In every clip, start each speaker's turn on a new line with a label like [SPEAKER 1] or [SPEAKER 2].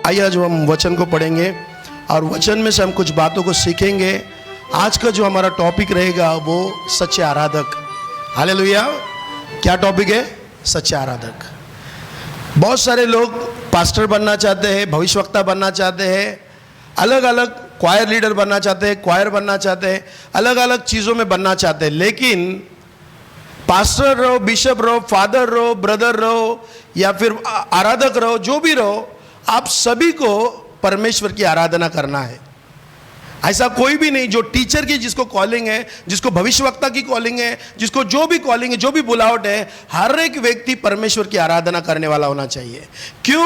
[SPEAKER 1] आइए आज हम वचन को पढ़ेंगे और वचन में से हम कुछ बातों को सीखेंगे। आज का जो हमारा टॉपिक रहेगा वो सच्चे आराधक। हालेलुया। क्या टॉपिक है? सच्चे आराधक। बहुत सारे लोग पास्टर बनना चाहते हैं, भविष्यवक्ता बनना चाहते हैं, अलग अलग क्वायर लीडर बनना चाहते हैं, क्वायर बनना चाहते हैं, अलग अलग चीज़ों में बनना चाहते हैं। लेकिन पास्टर रहो, बिशप रहो, फादर रहो, ब्रदर रहो या फिर आराधक रहो, जो भी रहो, आप सभी को परमेश्वर की आराधना करना है। ऐसा कोई भी नहीं जो टीचर की जिसको कॉलिंग है, जिसको भविष्यवक्ता की कॉलिंग है, जिसको जो भी कॉलिंग है, जो भी बुलावट है, हर एक व्यक्ति परमेश्वर की आराधना करने वाला होना चाहिए। क्यों?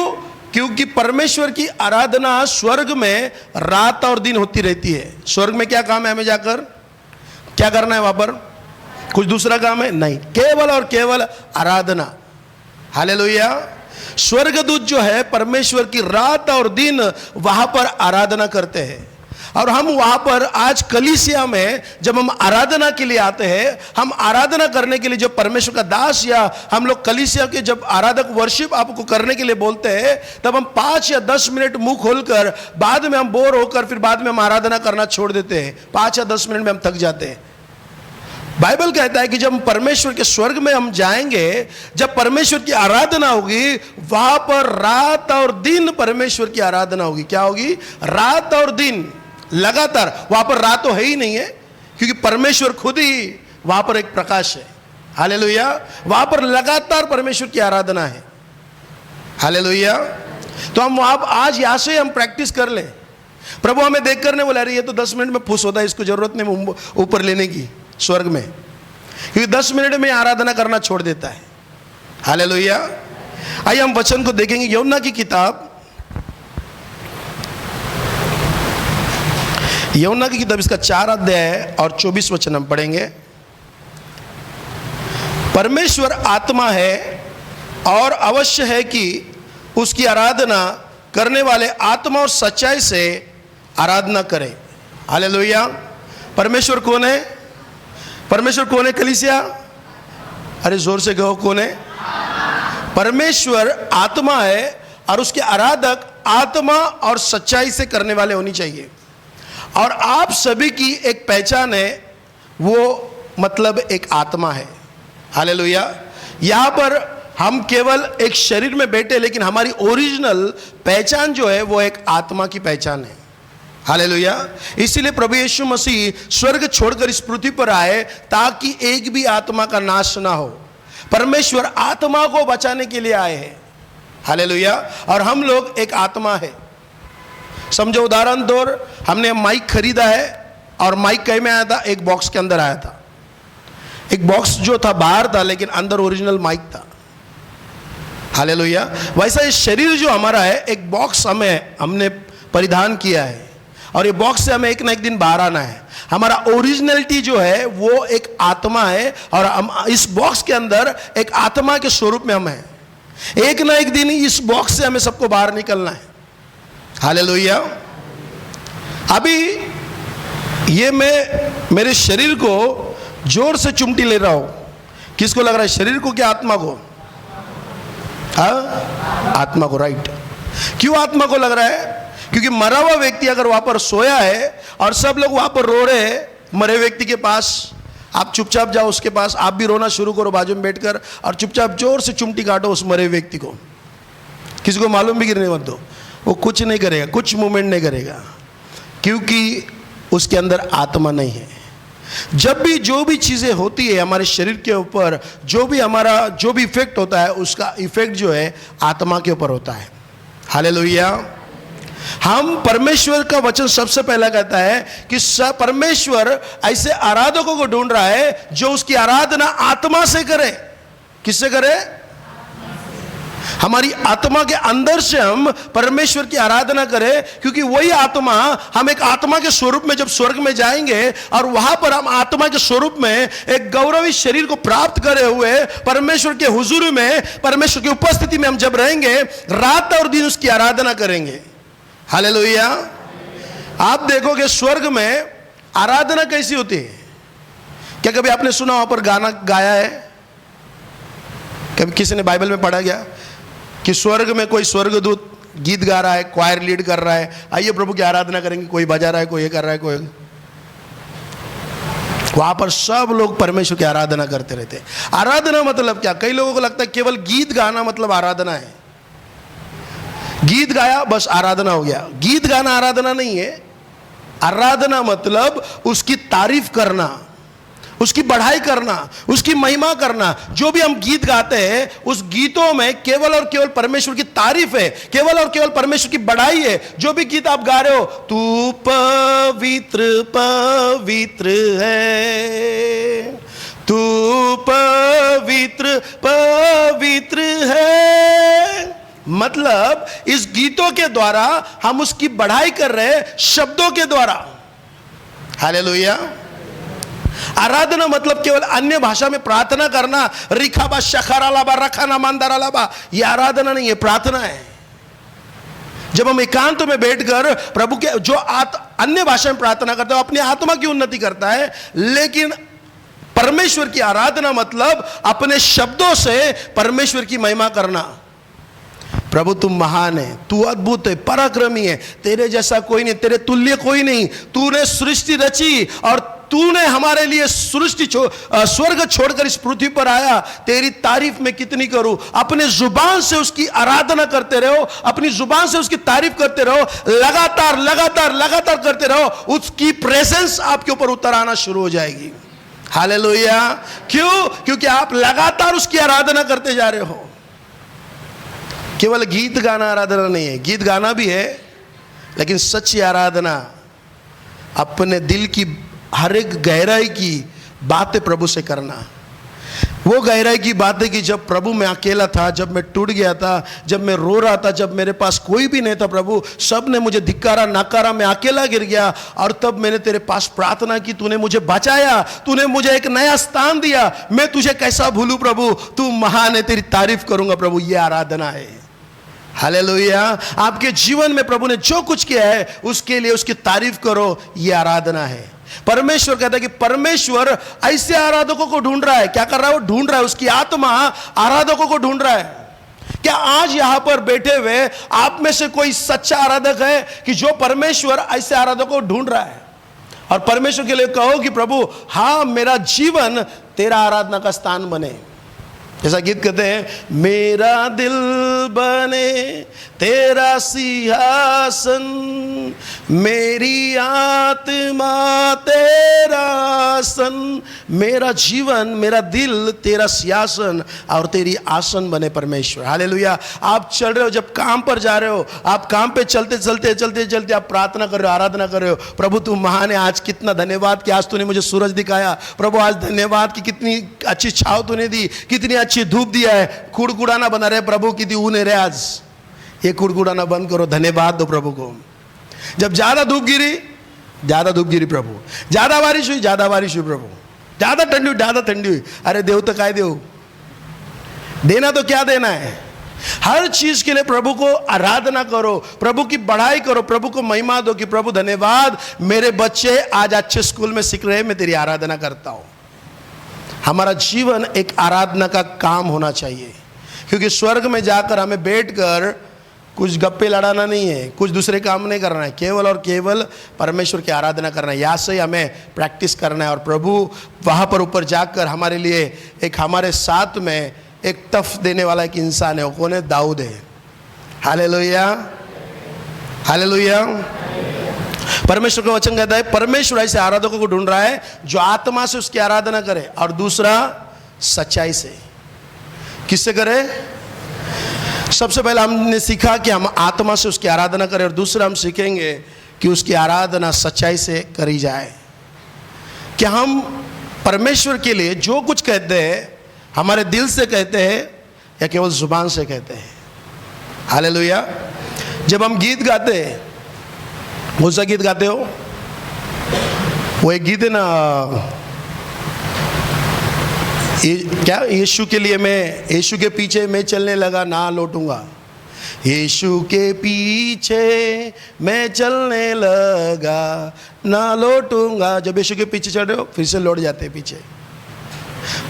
[SPEAKER 1] क्योंकि परमेश्वर की आराधना स्वर्ग में रात और दिन होती रहती है। स्वर्ग में क्या काम है? हमें जाकर क्या करना है? वहां पर कुछ दूसरा काम है? नहीं, केवल और केवल आराधना। हालेलुया। स्वर्गदूत जो है परमेश्वर की रात और दिन वहां पर आराधना करते हैं। और हम वहां पर आज कलीसिया में जब हम आराधना के लिए आते हैं, हम आराधना करने के लिए जब परमेश्वर का दास या हम लोग कलीसिया के जब आराधक वर्शिप आपको करने के लिए बोलते हैं, तब हम 5 या 10 मिनट मुंह खोलकर बाद में हम बोर होकर फिर बाद में हम आराधना करना छोड़ देते हैं। 5 या 10 मिनट में हम थक जाते हैं। बाइबल कहता है कि जब परमेश्वर के स्वर्ग में हम जाएंगे, जब परमेश्वर की आराधना होगी, वहां पर रात और दिन परमेश्वर की आराधना होगी। क्या होगी? रात और दिन लगातार। वहां पर रात तो है ही नहीं है, क्योंकि परमेश्वर खुद ही वहां पर एक प्रकाश है। हालेलुया। वहां पर लगातार परमेश्वर की आराधना है। हालेलुया। तो हम वहां आज यहां से हम प्रैक्टिस कर लें। प्रभु हमें देख कर नहीं बोला रही है तो 10 मिनट में फुस होता है, इसको जरूरत नहीं ऊपर लेने की स्वर्ग में, क्योंकि 10 मिनट में आराधना करना छोड़ देता है। हालेलुया। आइए हम वचन को देखेंगे। यूहन्ना की किताब, यूहन्ना की किताब इसका 4 अध्याय और 24 वचन हम पढ़ेंगे। परमेश्वर आत्मा है और अवश्य है कि उसकी आराधना करने वाले आत्मा और सच्चाई से आराधना करें। हालेलुया। परमेश्वर कौन है? परमेश्वर कौन है कलीसिया? अरे जोर से कहो, कौन है? परमेश्वर आत्मा है और उसके आराधक आत्मा और सच्चाई से करने वाले होनी चाहिए। और आप सभी की एक पहचान है, वो मतलब एक आत्मा है। हालेलुया। यहाँ पर हम केवल एक शरीर में बैठे, लेकिन हमारी ओरिजिनल पहचान जो है वो एक आत्मा की पहचान है। हालेलुया। इसीलिए प्रभु यीशु मसीह स्वर्ग छोड़कर इस पृथ्वी पर आए ताकि एक भी आत्मा का नाश ना हो। परमेश्वर आत्मा को बचाने के लिए आए हैं। हालेलुया। और हम लोग एक आत्मा है। समझो, उदाहरण तौर हमने माइक खरीदा है और माइक कहीं में आया था? एक बॉक्स के अंदर आया था। एक बॉक्स जो था बाहर था, लेकिन अंदर ओरिजिनल माइक था। हालेलुया। वैसा ये शरीर जो हमारा है, एक बॉक्स हमने परिधान किया है और ये बॉक्स से हमें एक ना एक दिन बाहर आना है। हमारा ओरिजिनलिटी जो है वो एक आत्मा है और हम इस बॉक्स के अंदर एक आत्मा के स्वरूप में हम हैं। एक ना एक दिन इस बॉक्स से हमें सबको बाहर निकलना है। हालेलुया। अभी ये मैं मेरे शरीर को जोर से चुमटी ले रहा हूं। किसको लग रहा है? शरीर को क्या आत्मा को? आत्मा को। राइट। क्यों आत्मा को लग रहा है? क्योंकि मरा हुआ व्यक्ति अगर वहां पर सोया है और सब लोग वहां पर रो रहे हैं मरे व्यक्ति के पास, आप चुपचाप जाओ उसके पास, आप भी रोना शुरू करो बाजू में बैठकर और चुपचाप जोर से चुमटी काटो उस मरे व्यक्ति को। किसी को मालूम भी गिरने मत दो, वो कुछ नहीं करेगा, कुछ मूवमेंट नहीं करेगा, क्योंकि उसके अंदर आत्मा नहीं है। जब भी जो भी चीज़ें होती है हमारे शरीर के ऊपर, जो भी हमारा जो भी इफेक्ट होता है, उसका इफेक्ट जो है आत्मा के ऊपर होता है। हालेलुया। हम परमेश्वर का वचन सबसे पहला कहता है कि परमेश्वर ऐसे आराधकों को ढूंढ रहा है जो उसकी आराधना आत्मा से करे। किससे करे? हमारी आत्मा के अंदर से हम परमेश्वर की आराधना करें, क्योंकि वही आत्मा, हम एक आत्मा के स्वरूप में जब स्वर्ग में जाएंगे और वहां पर हम आत्मा के स्वरूप में एक गौरवी शरीर को प्राप्त करे हुए परमेश्वर के हुजूर में, परमेश्वर की उपस्थिति में हम जब रहेंगे, रात और दिन उसकी आराधना करेंगे। हालेलुया। आप देखोगे स्वर्ग में आराधना कैसी होती है। क्या कभी आपने सुना वहां पर गाना गाया है? कभी किसी ने बाइबल में पढ़ा गया कि स्वर्ग में कोई स्वर्गदूत गीत गा रहा है, क्वायर लीड कर रहा है, आइए प्रभु की आराधना करेंगे, कोई बजा रहा है, कोई ये कर रहा है, कोई वहां पर सब लोग परमेश्वर की आराधना करते रहते हैं। आराधना मतलब क्या? कई लोगों को लगता है केवल गीत गाना मतलब आराधना है, गीत गाया बस आराधना हो गया। गीत गाना आराधना नहीं है। आराधना मतलब उसकी तारीफ करना, उसकी बढ़ाई करना, उसकी महिमा करना। जो भी हम गीत गाते हैं उस गीतों में केवल और केवल परमेश्वर की तारीफ है, केवल और केवल परमेश्वर की बढ़ाई है। जो भी गीत आप गा रहे हो, तू पवित्र पवित्र है, तू पवित्र पवित्र है, मतलब इस गीतों के द्वारा हम उसकी बढ़ाई कर रहे हैं, शब्दों के द्वारा। हालेलुया। आराधना मतलब केवल अन्य भाषा में प्रार्थना करना, रिखाबा शखरालाबा रखाना मांदारालाबा, यह आराधना नहीं है, प्रार्थना है। जब हम एकांत में बैठकर प्रभु के जो अन्य भाषा में प्रार्थना करते हो, अपनी आत्मा की उन्नति करता है। लेकिन परमेश्वर की आराधना मतलब अपने शब्दों से परमेश्वर की महिमा करना। प्रभु तुम महान है, तू अद्भुत है, पराक्रमी है, तेरे जैसा कोई नहीं, तेरे तुल्य कोई नहीं। तूने सृष्टि रची और तूने हमारे लिए सृष्टि स्वर्ग छोड़कर इस पृथ्वी पर आया, तेरी तारीफ मैं कितनी करूं। अपने जुबान से उसकी आराधना करते रहो, अपनी जुबान से उसकी तारीफ करते रहो, लगातार लगातार लगातार करते रहो, उसकी प्रेजेंस आपके ऊपर उतर आना शुरू हो जाएगी। हालेलुया। क्यों? क्योंकि आप लगातार उसकी आराधना करते जा रहे हो। केवल गीत गाना आराधना नहीं है, गीत गाना भी है, लेकिन सच्ची आराधना अपने दिल की हर एक गहराई की बातें प्रभु से करना। वो गहराई की बातें कि जब प्रभु मैं अकेला था, जब मैं टूट गया था, जब मैं रो रहा था, जब मेरे पास कोई भी नहीं था प्रभु, सब ने मुझे धिक्कारा नकारा, मैं अकेला गिर गया, और तब मैंने तेरे पास प्रार्थना की, तूने मुझे बचाया, तूने मुझे एक नया स्थान दिया। मैं तुझे कैसा भूलूं प्रभु, तू महान है, तेरी तारीफ करूंगा प्रभु। ये आराधना है। हालेलुया। आपके जीवन में प्रभु ने जो कुछ किया है उसके लिए उसकी तारीफ करो, यह आराधना है। परमेश्वर कहता है कि परमेश्वर ऐसे आराधकों को ढूंढ रहा है। क्या कर रहा है? वो ढूंढ रहा है, उसकी आत्मा आराधकों को ढूंढ रहा है। क्या आज यहां पर बैठे हुए आप में से कोई सच्चा आराधक है कि जो परमेश्वर ऐसे आराधकों को ढूंढ रहा है? और परमेश्वर के लिए कहो कि प्रभु हां, मेरा जीवन तेरा आराधना का स्थान बने। जैसा गीत कहते हैं, मेरा दिल बने तेरा सिंहासन, मेरी आत्मा तेरा आसन, मेरा जीवन मेरा दिल तेरा सिंहासन और तेरी आसन बने परमेश्वर। हालेलुया। आप चल रहे हो, जब काम पर जा रहे हो, आप काम पे चलते चलते चलते चलते आप प्रार्थना कर रहे हो, आराधना कर रहे हो। प्रभु तू महान है, आज कितना धन्यवाद कि आज तूने मुझे सूरज दिखाया। प्रभु आज धन्यवाद कि कितनी अच्छी छाव तूने दी, कितनी अच्छी धूप दिया है। कुड़कुड़ाना बना रहे प्रभु की दी ऊन है रे आज, ये कुड़कुड़ाना बंद करो, धन्यवाद दो प्रभु को। जब ज्यादा धूप गिरी प्रभु, ज्यादा बारिश हुई प्रभु, ज्यादा ठंडी हुई, अरे देव तो काय देव, देना तो क्या देना है। हर चीज के लिए प्रभु को आराधना करो, प्रभु की बढ़ाई करो, प्रभु को महिमा दो कि प्रभु धन्यवाद, मेरे बच्चे आज अच्छे स्कूल में सीख रहे हैं, मैं तेरी आराधना करता हूं। हमारा जीवन एक आराधना का काम होना चाहिए, क्योंकि स्वर्ग में जाकर हमें बैठकर कुछ गप्पे लड़ाना नहीं है, कुछ दूसरे काम नहीं करना है, केवल और केवल परमेश्वर की आराधना करना है। यहाँ से हमें प्रैक्टिस करना है, और प्रभु वहाँ पर ऊपर जाकर हमारे लिए एक, हमारे साथ में एक तफ देने वाला एक इंसान है। वो कौन है? दाऊद है। Hallelujah, hallelujah. परमेश्वर का वचन कहता है परमेश्वर ऐसे आराधकों को ढूंढ रहा है जो आत्मा से उसकी आराधना करे, और दूसरा सच्चाई से। किससे करे? सबसे पहले हमने सीखा कि हम आत्मा से उसकी आराधना करें, और दूसरा हम सीखेंगे कि उसकी आराधना सच्चाई से करी जाए। कि हम परमेश्वर के लिए जो कुछ कहते हैं हमारे दिल से कहते हैं या केवल जुबान से कहते हैं। हालेलुया। जब हम गीत गाते हैं, कौन सा गीत गाते हो? वो एक गीत है ना, क्या, यीशु के लिए मैं, यीशु के पीछे मैं चलने लगा ना लौटूंगा, यीशु के पीछे मैं चलने लगा ना लौटूंगा। जब यीशु के पीछे चल रहे हो फिर से लौट जाते हैं पीछे।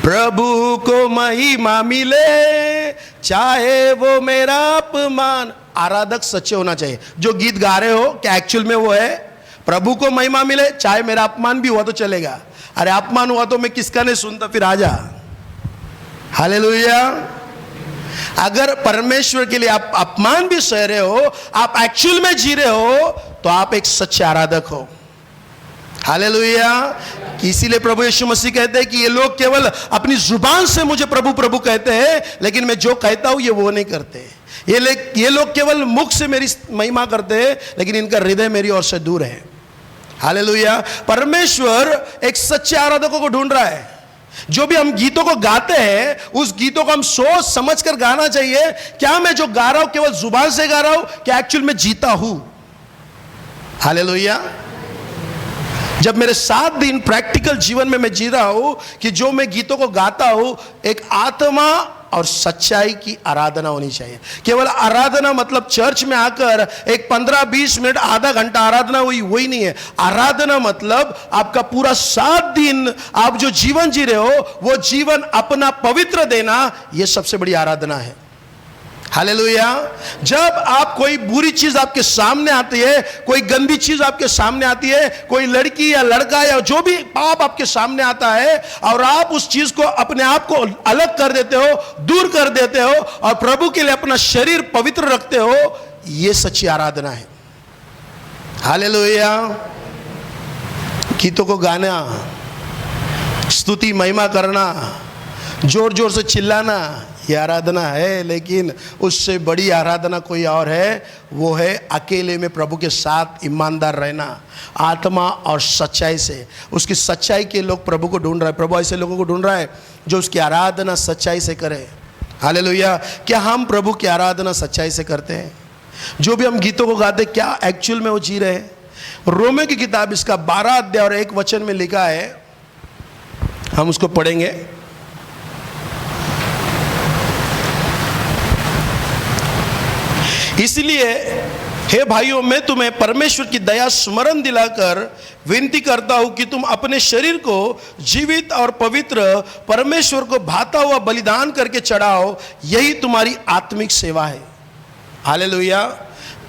[SPEAKER 1] प्रभु को महिमा मिले चाहे वो मेरा अपमान। आराधक सच्चे होना चाहिए। जो गीत गा रहे हो क्या एक्चुअल में वो है प्रभु को महिमा मिले चाहे मेरा अपमान भी हुआ तो चलेगा। अरे अपमान हुआ तो मैं किसका नहीं सुनता, फिर आजा। हालेलुया। अगर परमेश्वर के लिए आप अपमान भी सह रहे हो, आप एक्चुअल में जी रहे हो, तो आप एक सच्चे आराधक हो। हालेलुया। इसीलिए प्रभु यीशु मसीह कहते हैं कि ये लोग केवल अपनी जुबान से मुझे प्रभु प्रभु कहते हैं, लेकिन मैं जो कहता हूं ये वो नहीं करते। ये लोग केवल मुख से मेरी महिमा करते हैं, लेकिन इनका हृदय मेरी ओर से दूर है। हालेलुया। परमेश्वर एक सच्चे आराधकों को ढूंढ रहा है। जो भी हम गीतों को गाते हैं, उस गीतों को हम सोच समझ कर गाना चाहिए। क्या मैं जो गा रहा हूं केवल जुबान से गा रहा हूं, क्या एक्चुअल में जीता हूं? हालेलुया। जब मेरे 7 दिन प्रैक्टिकल जीवन में मैं जी रहा हूं कि जो मैं गीतों को गाता हूं एक आत्मा और सच्चाई की आराधना होनी चाहिए। केवल आराधना मतलब चर्च में आकर एक 15-20 मिनट आधा घंटा आराधना हुई, वही नहीं है। आराधना मतलब आपका पूरा 7 दिन आप जो जीवन जी रहे हो वो जीवन अपना पवित्र देना, यह सबसे बड़ी आराधना है। हालेलुया। जब आप कोई बुरी चीज आपके सामने आती है, कोई गंदी चीज आपके सामने आती है, कोई लड़की या लड़का या जो भी पाप आपके सामने आता है, और आप उस चीज को अपने आप को अलग कर देते हो, दूर कर देते हो और प्रभु के लिए अपना शरीर पवित्र रखते हो, यह सच्ची आराधना है। हालेलुया। गीतों को गाना, स्तुति महिमा करना, जोर जोर से चिल्लाना, ये आराधना है। लेकिन उससे बड़ी आराधना कोई और है, वो है अकेले में प्रभु के साथ ईमानदार रहना, आत्मा और सच्चाई से। उसकी सच्चाई के लोग प्रभु को ढूंढ रहा है। प्रभु ऐसे लोगों को ढूंढ रहा है जो उसकी आराधना सच्चाई से करे। हालेलुया। क्या हम प्रभु की आराधना सच्चाई से करते हैं? जो भी हम गीतों को गाते क्या एक्चुअल में वो जी रहे हैं? रोमियो की किताब इसका 12 अध्याय और 1 वचन में लिखा है, हम उसको पढ़ेंगे। इसलिए हे भाइयों, मैं तुम्हें परमेश्वर की दया स्मरण दिलाकर विनती करता हूं कि तुम अपने शरीर को जीवित और पवित्र परमेश्वर को भाता हुआ बलिदान करके चढ़ाओ, यही तुम्हारी आत्मिक सेवा है। हालेलुया।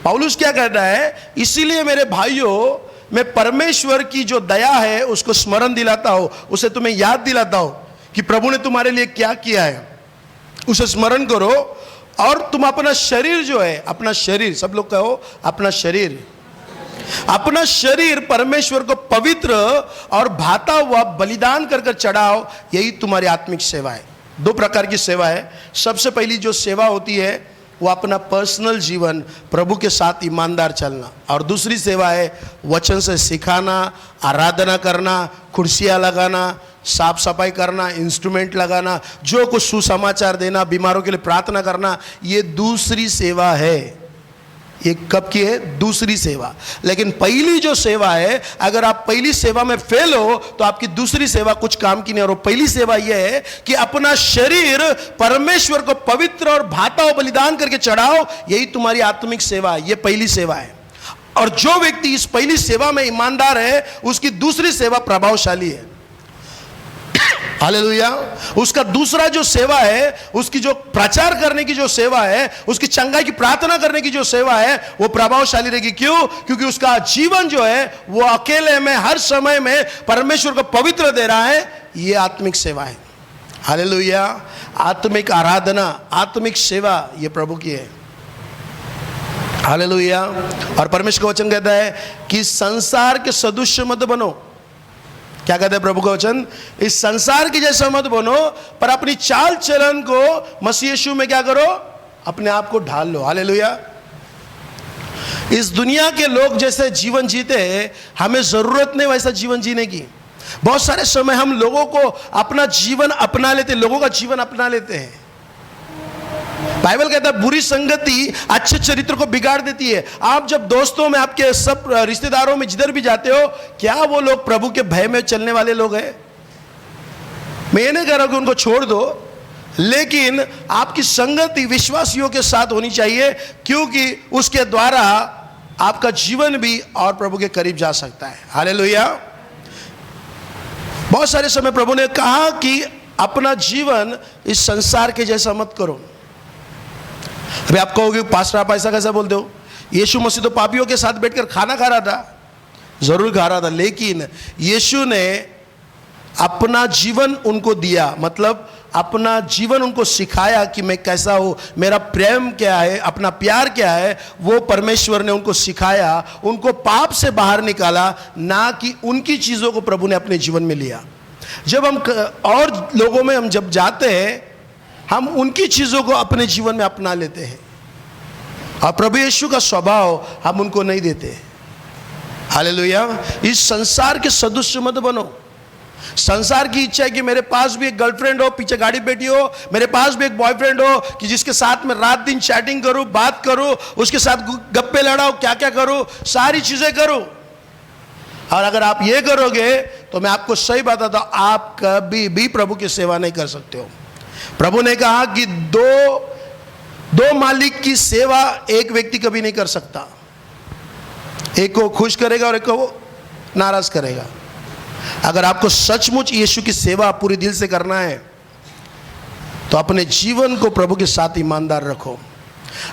[SPEAKER 1] पौलुस क्या कहता है? इसीलिए मेरे भाइयों, मैं परमेश्वर की जो दया है उसको स्मरण दिलाता हूं, उसे तुम्हें याद दिलाता हूं कि प्रभु ने तुम्हारे लिए क्या किया है, उसे स्मरण करो। और तुम अपना शरीर जो है, अपना शरीर, सब लोग कहो अपना शरीर, अपना शरीर परमेश्वर को पवित्र और भाता हुआ बलिदान कर कर चढ़ाओ, यही तुम्हारी आत्मिक सेवा है। 2 प्रकार की सेवा है। सबसे पहली जो सेवा होती है वो अपना पर्सनल जीवन प्रभु के साथ ईमानदार चलना, और दूसरी सेवा है वचन से सिखाना, आराधना करना, कुर्सियाँ लगाना, साफ सफाई करना, इंस्ट्रूमेंट लगाना, जो कुछ सुसमाचार देना, बीमारों के लिए प्रार्थना करना, ये दूसरी सेवा है। ये कब की है? दूसरी सेवा। लेकिन पहली जो सेवा है, अगर आप पहली सेवा में फेल हो तो आपकी दूसरी सेवा कुछ काम की नहीं। और पहली सेवा यह है कि अपना शरीर परमेश्वर को पवित्र और भाता हुआ बलिदान करके चढ़ाओ, यही तुम्हारी आत्मिक सेवा है। ये पहली सेवा है। और जो व्यक्ति इस पहली सेवा में ईमानदार है, उसकी दूसरी सेवा प्रभावशाली है। हालेलुया। उसका दूसरा जो सेवा है, उसकी जो प्रचार करने की जो सेवा है, उसकी चंगाई की प्रार्थना करने की जो सेवा है, वो प्रभावशाली रहेगी। क्यों? क्योंकि उसका जीवन जो है वो अकेले में हर समय में परमेश्वर को पवित्र दे रहा है। ये आत्मिक सेवा है। हालेलुया। आत्मिक आराधना, आत्मिक सेवा, ये प्रभु की है। हालेलुया। और परमेश्वर का वचन कहता है कि संसार के सदृश्य मत बनो। क्या कहते हैं प्रभु का वचन? इस संसार के जैसा मत बनो, पर अपनी चाल चलन को मसीह यीशु में क्या करो? अपने आप को ढाल लो। हालेलुया। इस दुनिया के लोग जैसे जीवन जीते हैं, हमें जरूरत नहीं वैसा जीवन जीने की। बहुत सारे समय हम लोगों को अपना जीवन अपना लेते, लोगों का जीवन अपना लेते हैं। बाइबल कहता है बुरी संगति अच्छे चरित्र को बिगाड़ देती है। आप जब दोस्तों में, आपके सब रिश्तेदारों में जिधर भी जाते हो, क्या वो लोग प्रभु के भय में चलने वाले लोग हैं? मैं ये नहीं कह रहा कि उनको छोड़ दो, लेकिन आपकी संगति विश्वासियों के साथ होनी चाहिए, क्योंकि उसके द्वारा आपका जीवन भी और प्रभु के करीब जा सकता है। हालेलुया। बहुत सारे समय प्रभु ने कहा कि अपना जीवन इस संसार के जैसा मत करो। अभी आप कहोगे पास्टर आप ऐसा कैसा बोलते हो? यीशु मसीह तो पापियों के साथ बैठकर खाना खा रहा था, जरूर खा रहा था, लेकिन यीशु ने अपना जीवन उनको दिया, मतलब अपना जीवन उनको सिखाया कि मैं कैसा हूँ, मेरा प्रेम क्या है, अपना प्यार क्या है, वो परमेश्वर ने उनको सिखाया, उनको पाप से बाहर निकाला, ना कि उनकी चीज़ों को प्रभु ने अपने जीवन में लिया। जब हम और लोगों में हम जब जाते हैं, हम उनकी चीज़ों को अपने जीवन में अपना लेते हैं और प्रभु यीशु का स्वभाव हम उनको नहीं देते। हालेलुया। इस संसार के सदृश मत बनो। संसार की इच्छा है कि मेरे पास भी एक गर्लफ्रेंड हो, पीछे गाड़ी बैठी हो, मेरे पास भी एक बॉयफ्रेंड हो कि जिसके साथ में रात दिन चैटिंग करूं, बात करूं, उसके साथ गप्पे लड़ाओ, क्या क्या करूं, सारी चीजें करूं। और अगर आप ये करोगे तो मैं आपको सही बताता हूं, आप कभी भी प्रभु की सेवा नहीं कर सकते हो। प्रभु ने कहा कि दो मालिक की सेवा एक व्यक्ति कभी नहीं कर सकता। एक को खुश करेगा और एक को नाराज करेगा। अगर आपको सचमुच यीशु की सेवा पूरी दिल से करना है तो अपने जीवन को प्रभु के साथ ईमानदार रखो,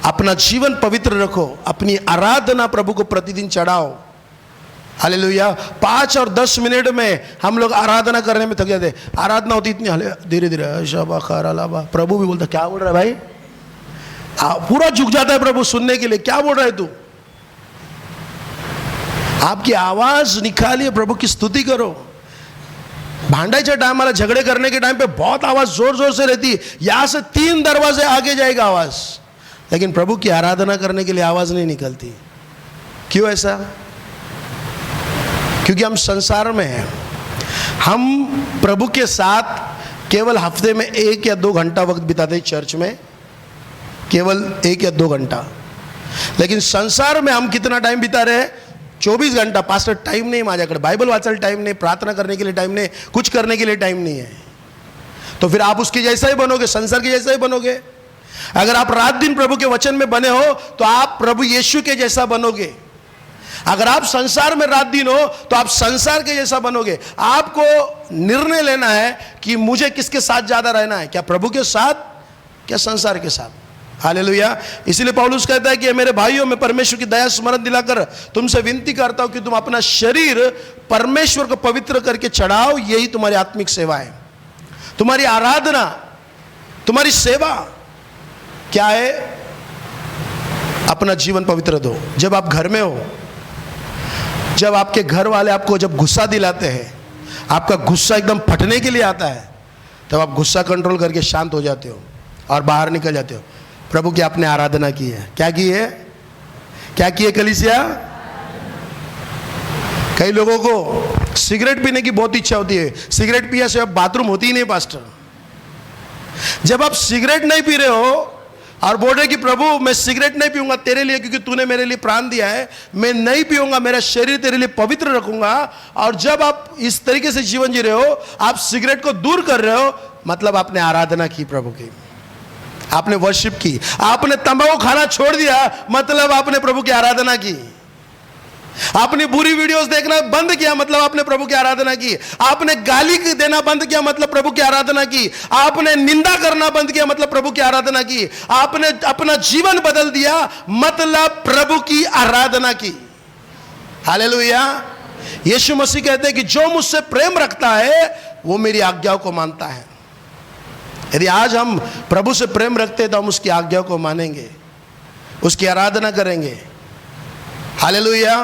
[SPEAKER 1] अपना जीवन पवित्र रखो, अपनी आराधना प्रभु को प्रतिदिन चढ़ाओ। हालेलुया। 5 और 10 मिनट में हम लोग आराधना करने में थक जाते। आराधना होती इतनी धीरे धीरे, शाबा खारा लाबा, प्रभु भी बोलता क्या बोल रहा है भाई, पूरा झुक जाता है प्रभु सुनने के लिए, क्या बोल रहा है तू। आपकी आवाज निकालिए, प्रभु की स्तुति करो। भांडाईच्या टाइम झगड़े करने के टाइम पे बहुत आवाज जोर जोर से रहती है, यहां से 3 दरवाजे आगे जाएगा आवाज, लेकिन प्रभु की आराधना करने के लिए आवाज नहीं निकलती। क्यों ऐसा? क्योंकि हम संसार में हैं। हम प्रभु के साथ केवल हफ्ते में 1 या 2 घंटा वक्त बिताते हैं चर्च में, केवल 1 या 2 घंटा, लेकिन संसार में हम कितना टाइम बिता रहे हैं? 24 घंटा। पास्टर टाइम नहीं माझ्याकडे, बाइबल वाचायला टाइम नहीं, प्रार्थना करने के लिए टाइम नहीं, कुछ करने के लिए टाइम नहीं है। तो फिर आप उसके जैसा ही बनोगे, संसार के जैसा ही बनोगे। अगर आप रात दिन प्रभु के वचन में बने हो तो आप प्रभु यीशु के जैसा बनोगे। अगर आप संसार में रात दिन हो तो आप संसार के जैसा बनोगे। आपको निर्णय लेना है कि मुझे किसके साथ ज्यादा रहना है, क्या प्रभु के साथ, क्या संसार के साथ। हालेलुया। इसीलिए पौलुस कहता है कि मेरे भाइयों, मैं परमेश्वर की दया स्मरण दिलाकर तुमसे विनती करता हूं कि तुम अपना शरीर परमेश्वर को पवित्र करके चढ़ाओ, यही तुम्हारी आत्मिक सेवा है। तुम्हारी आराधना, तुम्हारी सेवा क्या है? अपना जीवन पवित्र दो। जब आप घर में हो, जब आपके घर वाले आपको जब गुस्सा दिलाते हैं, आपका गुस्सा एकदम फटने के लिए आता है, तब आप गुस्सा कंट्रोल करके शांत हो जाते हो और बाहर निकल जाते हो। प्रभु की आपने आराधना की है। क्या की है? क्या की है कलीसिया? कई लोगों को सिगरेट पीने की बहुत इच्छा होती है, सिगरेट पिया से अब बाथरूम होती ही नहीं पास्टर। जब आप सिगरेट नहीं पी रहे हो और बोल रहे कि प्रभु मैं सिगरेट नहीं पीऊंगा तेरे लिए, क्योंकि तूने मेरे लिए प्राण दिया है, मैं नहीं पीऊंगा, मेरा शरीर तेरे लिए पवित्र रखूंगा, और जब आप इस तरीके से जीवन जी रहे हो, आप सिगरेट को दूर कर रहे हो, मतलब आपने आराधना की प्रभु की, आपने वर्शिप की। आपने तंबाकू खाना छोड़ दिया, मतलब आपने प्रभु की आराधना की। आपने बुरी वीडियोस देखना बंद किया, मतलब आपने प्रभु की आराधना की। आपने गाली देना बंद किया, मतलब प्रभु की आराधना की। आपने निंदा करना बंद किया, मतलब प्रभु की आराधना की। आपने अपना जीवन बदल दिया, मतलब प्रभु की आराधना की। हालेलुया। यीशु मसीह कहते हैं कि जो मुझसे प्रेम रखता है वो मेरी आज्ञाओं को मानता है। यदि आज हम प्रभु से प्रेम रखते हैं तो हम उसकी आज्ञा को मानेंगे, उसकी आराधना करेंगे। हालेलुया।